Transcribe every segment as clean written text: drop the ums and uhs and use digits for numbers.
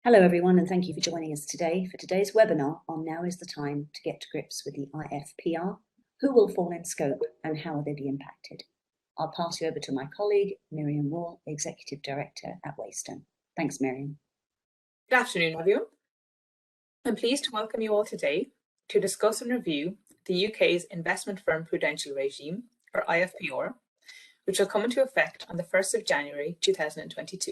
Hello everyone, and thank you for joining us today for today's webinar on Now is the Time to Get to Grips with the Ifpr, who will fall in scope and how will they be impacted. I'll pass you over to my colleague, Miriam Wall, Executive Director at Waystone. Thanks, Miriam. Good afternoon, everyone. I'm pleased to welcome you all today to discuss and review the UK's Investment Firm Prudential Regime, or Ifpr, which will come into effect on the 1st of January 2022.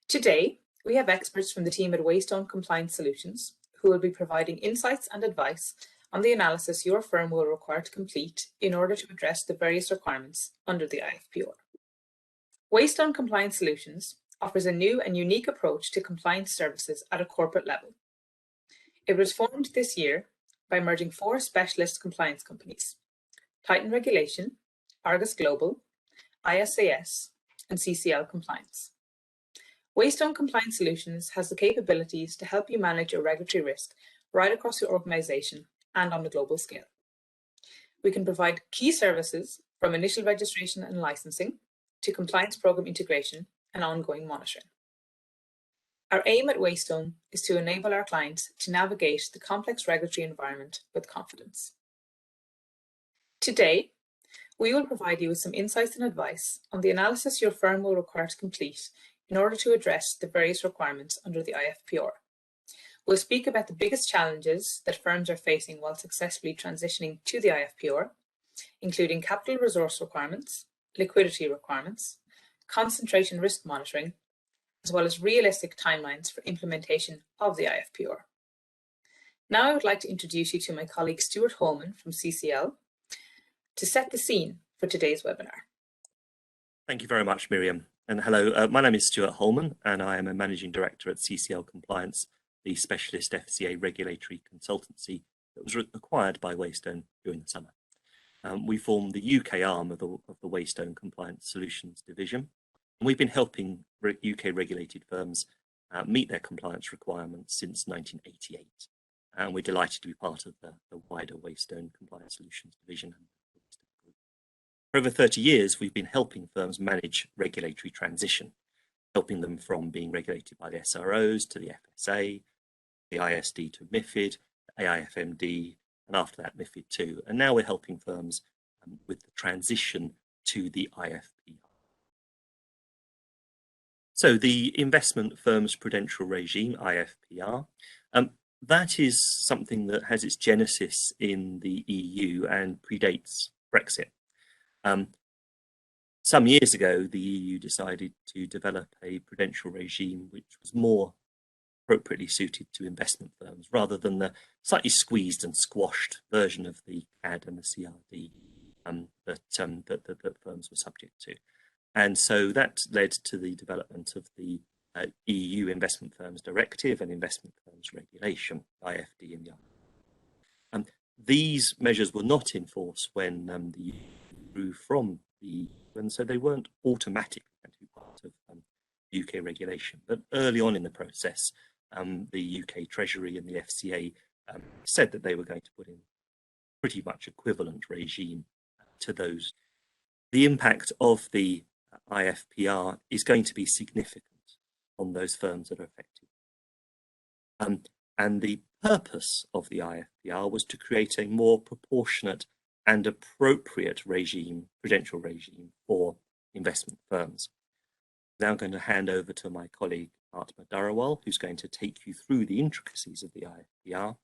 Today, we have experts from the team at Waystone Compliance Solutions who will be providing insights and advice on the analysis your firm will require to complete in order to address the various requirements under the Ifpr. Waystone Compliance Solutions offers a new and unique approach to compliance services at a corporate level. It was formed this year by merging 4 specialist compliance companies: Titan Regulation, Argus Global, ISAS, and CCL Compliance. Waystone Compliance Solutions has the capabilities to help you manage your regulatory risk right across your organisation and on a global scale. We can provide key services from initial registration and licensing to compliance programme integration and ongoing monitoring. Our aim at Waystone is to enable our clients to navigate the complex regulatory environment with confidence. Today, we will provide you with some insights and advice on the analysis your firm will require to complete in order to address the various requirements under the Ifpr. We'll speak about the biggest challenges that firms are facing while successfully transitioning to the Ifpr, including capital resource requirements, liquidity requirements, concentration risk monitoring, as well as realistic timelines for implementation of the Ifpr. Now I would like to introduce you to my colleague Stuart Holman from CCL to set the scene for today's webinar. Thank you very much, Miriam. And hello, my name is Stuart Holman, and I am a Managing Director at CCL Compliance, the specialist FCA regulatory consultancy that was acquired by Waystone during the summer. We form the UK arm of the Waystone Compliance Solutions division, and we've been helping UK regulated firms meet their compliance requirements since 1988. And we're delighted to be part of the wider Waystone Compliance Solutions division. For over 30 years, we've been helping firms manage regulatory transition, helping them from being regulated by the SROs to the FSA, the ISD to MiFID, the AIFMD, and after that MiFID II. And now we're helping firms with the transition to the IFPR. So the Investment Firms Prudential Regime, IFPR, that is something that has its genesis in the EU and predates Brexit. Some years ago, the EU decided to develop a prudential regime which was more appropriately suited to investment firms rather than the slightly squeezed and squashed version of the CAD and the CRD that firms were subject to. And so that led to the development of the EU Investment Firms Directive and Investment Firms Regulation, IFD and the These measures were not in force when the EU grew from the EU, and so they weren't automatically going to be part of UK regulation. But early on in the process, the UK Treasury and the FCA said that they were going to put in pretty much equivalent regime to those. The impact of the IFPR is going to be significant on those firms that are affected. And the purpose of the IFPR was to create a more proportionate and appropriate regime, prudential regime for investment firms. I'm now going to hand over to my colleague Atma Dharawal, who's going to take you through the intricacies of the IFPR,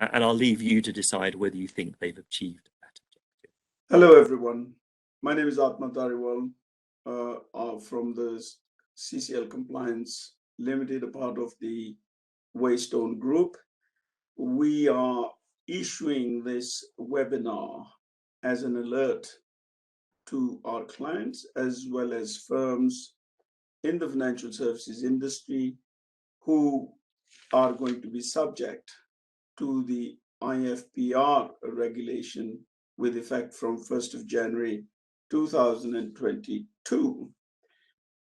and I'll leave you to decide whether you think they've achieved that objective. Hello everyone, my name is Atma Dharawal from the CCL Compliance Limited, a part of the Waystone Group. We are issuing this webinar as an alert to our clients as well as firms in the financial services industry who are going to be subject to the IFPR regulation with effect from 1st of January 2022.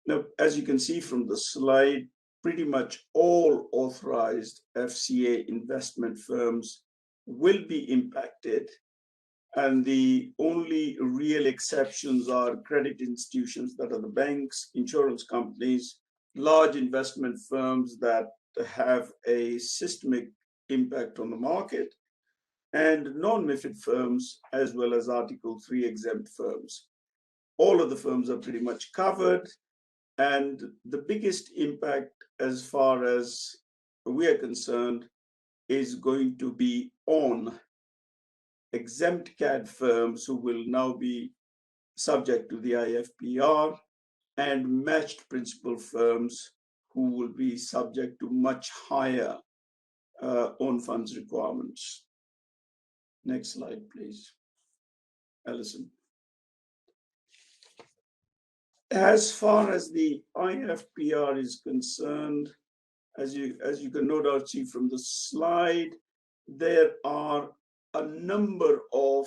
Now, as you can see from the slide, pretty much all authorized FCA investment firms will be impacted, and the only real exceptions are credit institutions, that are the banks, insurance companies, large investment firms that have a systemic impact on the market, and non-MiFID firms, as well as Article 3 exempt firms. All of the firms are pretty much covered, and the biggest impact, as far as we are concerned, is going to be on exempt CAD firms who will now be subject to the IFPR, and matched principal firms who will be subject to much higher own funds requirements. Next slide, please. Alison. As far as the IFPR is concerned, as you can no doubt see from the slide, there are a number of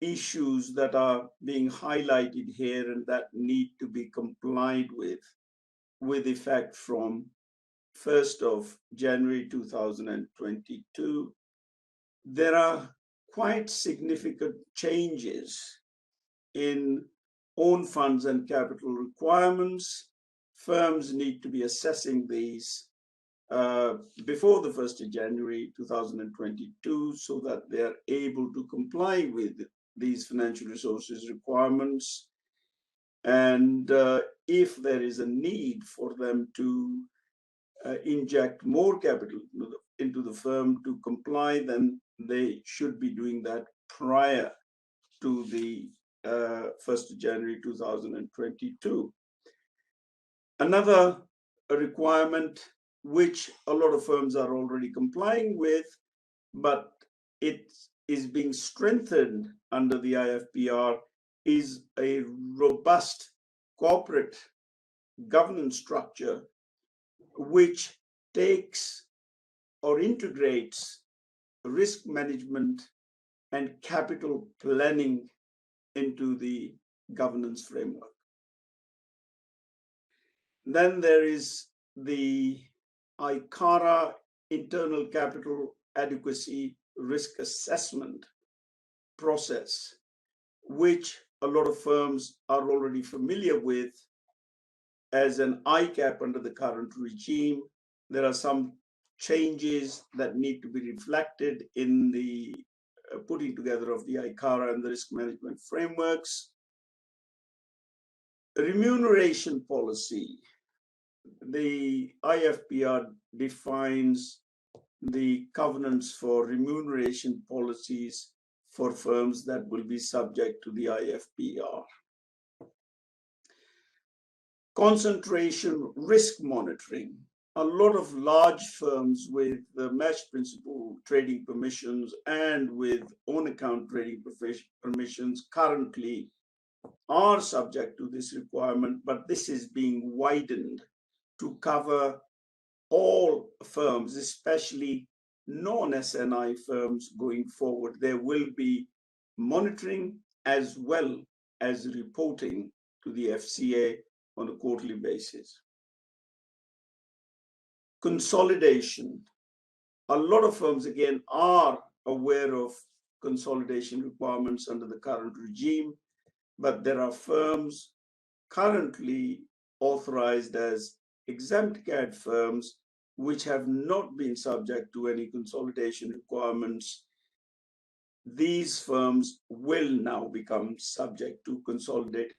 issues that are being highlighted here and that need to be complied with effect from 1st of January 2022. There are quite significant changes in own funds and capital requirements. Firms need to be assessing these before the 1st of January 2022 so that they are able to comply with these financial resources requirements. And if there is a need for them to inject more capital into the firm to comply, then they should be doing that prior to the 1st of January 2022. Another requirement which a lot of firms are already complying with, but it is being strengthened under the IFPR, is a robust corporate governance structure which takes or integrates risk management and capital planning into the governance framework. Then there is the Icara internal capital adequacy risk assessment process, which a lot of firms are already familiar with as an Icap under the current regime. There are some changes that need to be reflected in the putting together of the Icara and the risk management frameworks. Remuneration policy. The IFPR defines the covenants for remuneration policies for firms that will be subject to the IFPR. Concentration risk monitoring. A lot of large firms with matched principal trading permissions and with own account trading permissions currently are subject to this requirement, but this is being widened to cover all firms, especially non-SNI firms going forward. There will be monitoring as well as reporting to the FCA on a quarterly basis. Consolidation. A lot of firms, again, are aware of consolidation requirements under the current regime, but there are firms currently authorized as exempt CAD firms which have not been subject to any consolidation requirements. These firms will now become subject to consolidate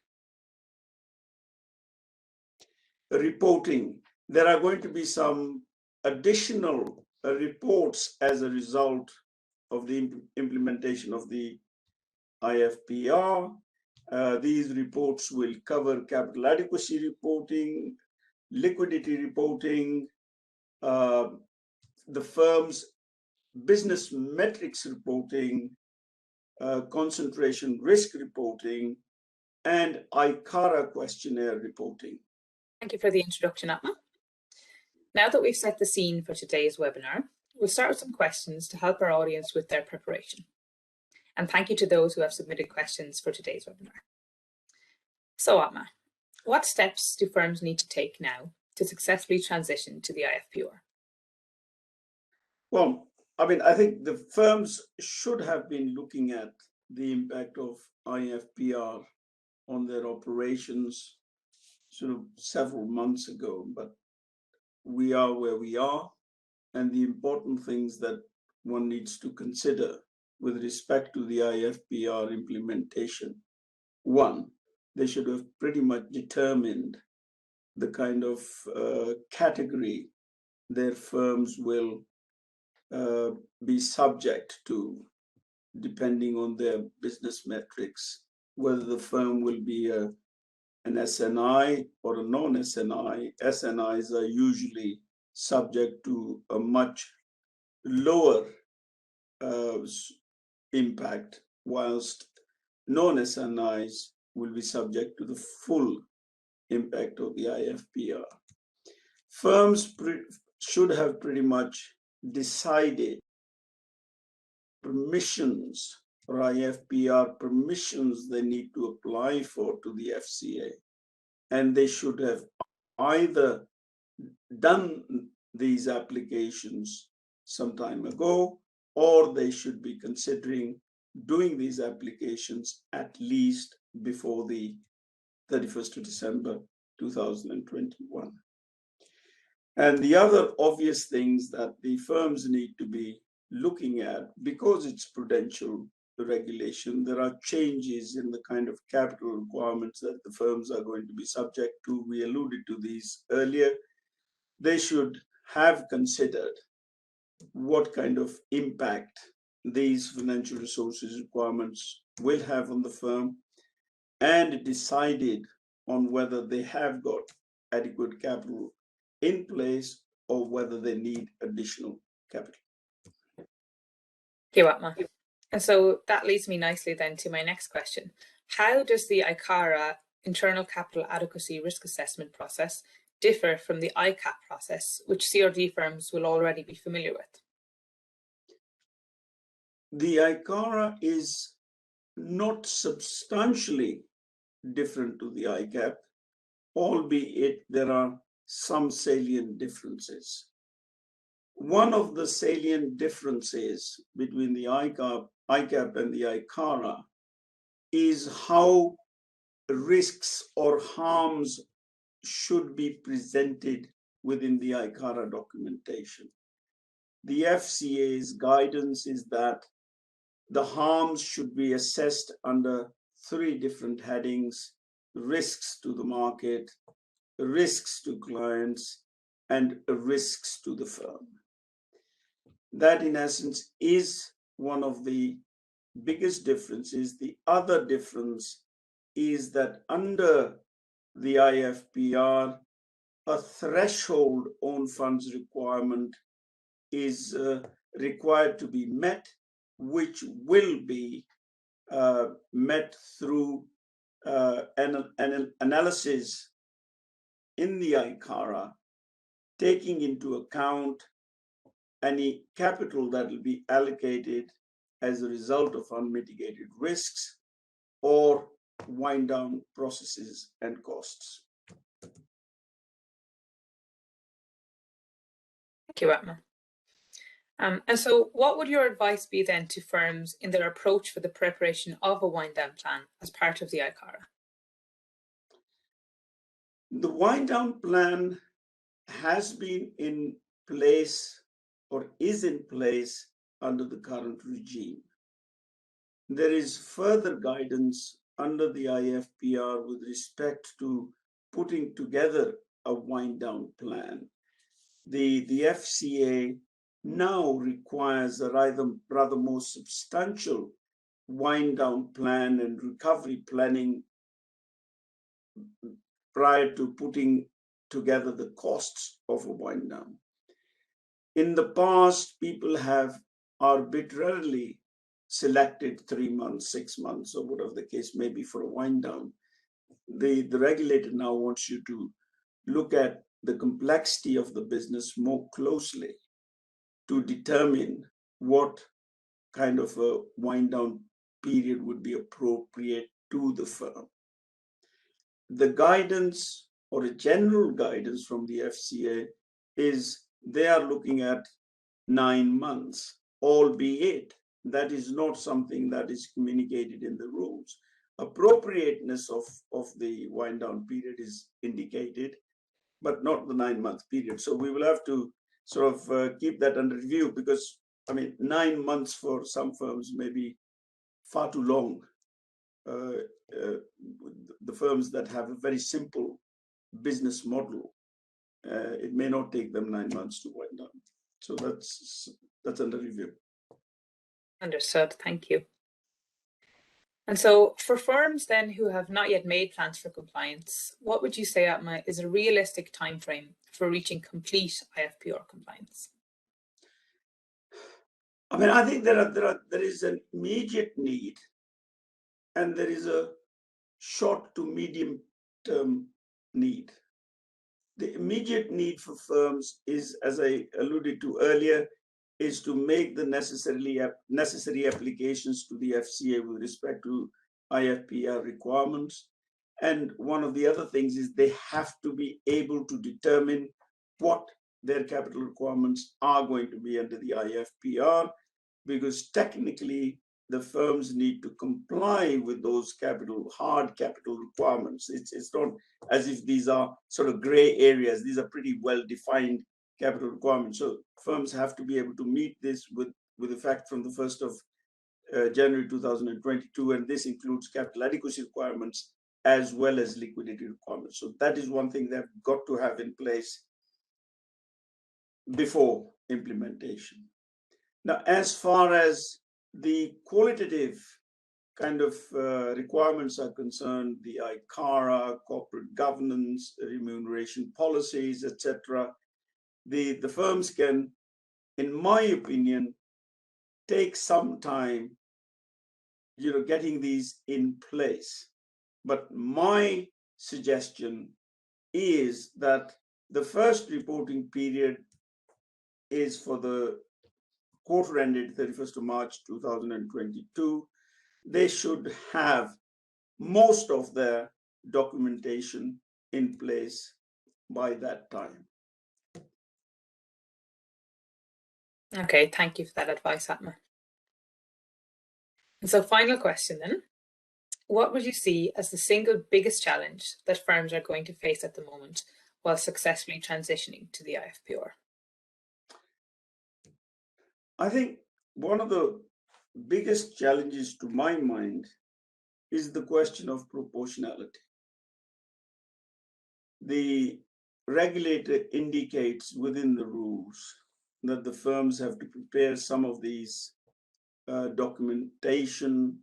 reporting. There are going to be some additional reports as a result of the implementation of the IFPR. These reports will cover capital adequacy reporting, liquidity reporting, the firm's business metrics reporting, concentration risk reporting, and Icara questionnaire reporting. Thank you for the introduction, Atma. Now that we've set the scene for today's webinar, we'll start with some questions to help our audience with their preparation. And thank you to those who have submitted questions for today's webinar. So, Atma, what steps do firms need to take now to successfully transition to the IFPR? Well, I think the firms should have been looking at the impact of IFPR on their operations sort of several months ago, but we are where we are and the important things that one needs to consider with respect to the IFPR implementation. One, they should have pretty much determined the kind of category their firms will be subject to, depending on their business metrics, whether the firm will be an SNI or a non-SNI. SNIs are usually subject to a much lower impact, whilst non-SNIs will be subject to the full impact of the IFPR. Firms should have pretty much decided permissions or IFPR permissions they need to apply for to the FCA. And they should have either done these applications some time ago, or they should be considering doing these applications at least before the 31st of December 2021. And the other obvious things that the firms need to be looking at, because it's prudential regulation, there are changes in the kind of capital requirements that the firms are going to be subject to. We alluded to these earlier. They should have considered what kind of impact these financial resources requirements will have on the firm, and decided on whether they have got adequate capital in place or whether they need additional capital. Okay, Watma. And so that leads me nicely then to my next question. How does the Icara internal capital adequacy risk assessment process differ from the Icap process, which CRD firms will already be familiar with? The Icara is not substantially different to the Icap, albeit there are some salient differences. One of the salient differences between the Icap and the Icara is how risks or harms should be presented within the Icara documentation. The FCA's guidance is that the harms should be assessed under 3 different headings: risks to the market, risks to clients, and risks to the firm. That, in essence, is one of the biggest differences. The other difference is that under the IFPR, a threshold own funds requirement is required to be met, which will be met through an analysis in the Icara, taking into account any capital that will be allocated as a result of unmitigated risks or wind down processes and costs. Thank you, Watma. And so what would your advice be then to firms in their approach for the preparation of a wind down plan as part of the Icara? The wind down plan has been in place or is in place under the current regime. There is further guidance under the IFPR with respect to putting together a wind down plan. The FCA now requires a rather more substantial wind down plan and recovery planning prior to putting together the costs of a wind down. In the past, people have arbitrarily selected 3 months, 6 months, or whatever the case may be for a wind down. The regulator now wants you to look at the complexity of the business more closely to determine what kind of a wind down period would be appropriate to the firm. The guidance, or a general guidance from the FCA, is they are looking at 9 months, albeit that is not something that is communicated in the rules. Appropriateness of the wind down period is indicated, but not the 9-month period. So we will have to sort of keep that under review, because, I mean, 9 months for some firms may be far too long. The firms that have a very simple business model, it may not take them 9 months to wind down. So that's under review. Understood. Thank you. And so for firms then who have not yet made plans for compliance, what would you say, Atma, is a realistic timeframe for reaching complete IFPR compliance? I mean, I think there is an immediate need, and there is a short to medium term need. The immediate need for firms is, as I alluded to earlier, is to make the necessary applications to the FCA with respect to IFPR requirements. And one of the other things is they have to be able to determine what their capital requirements are going to be under the IFPR, because technically the firms need to comply with those hard capital requirements. It's not as if these are sort of gray areas. These are pretty well-defined capital requirements. So firms have to be able to meet this with effect from the 1st of January 2022, and this includes capital adequacy requirements as well as liquidity requirements. So that is one thing they've got to have in place before implementation. Now, as far as the qualitative kind of requirements are concerned, the Icara, corporate governance, remuneration policies, etc., the firms can, in my opinion, take some time, getting these in place. But my suggestion is that the first reporting period is for the quarter ended 31st of March 2022. They should have most of their documentation in place by that time. Okay, thank you for that advice, Atma. And so final question then, what would you see as the single biggest challenge that firms are going to face at the moment while successfully transitioning to the IFPR? I think one of the biggest challenges to my mind is the question of proportionality. The regulator indicates within the rules that the firms have to prepare some of these documentation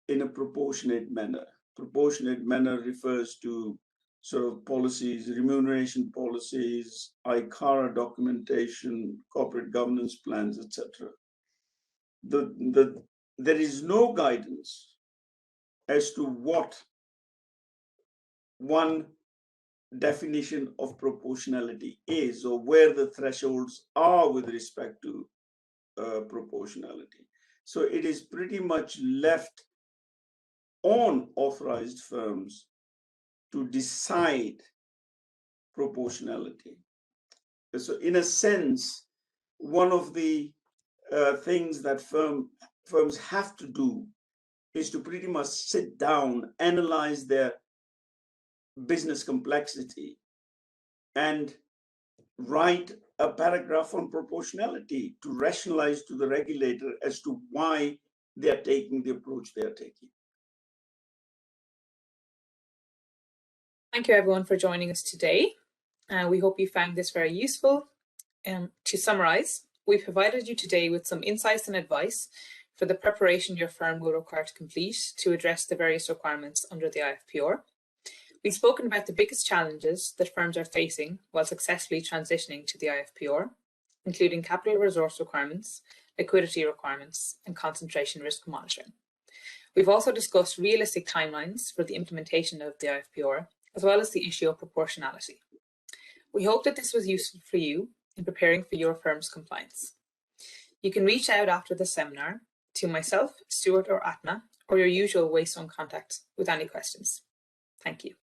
in a proportionate manner. Proportionate manner refers to sort of policies, remuneration policies, Icara documentation, corporate governance plans, etc. There is no guidance as to what one definition of proportionality is, or where the thresholds are with respect to proportionality. So it is pretty much left on authorized firms to decide proportionality. So in a sense, one of the things that firms have to do is to pretty much sit down, analyze their business complexity, and write a paragraph on proportionality to rationalize to the regulator as to why they are taking the approach they are taking. Thank you everyone for joining us today. We hope you found this very useful. To summarize, we provided you today with some insights and advice for the preparation your firm will require to complete to address the various requirements under the IFPR. We've spoken about the biggest challenges that firms are facing while successfully transitioning to the IFPR, including capital resource requirements, liquidity requirements, and concentration risk monitoring. We've also discussed realistic timelines for the implementation of the IFPR, as well as the issue of proportionality. We hope that this was useful for you in preparing for your firm's compliance. You can reach out after the seminar to myself, Stuart, or Atma, or your usual Waystone contact with any questions. Thank you.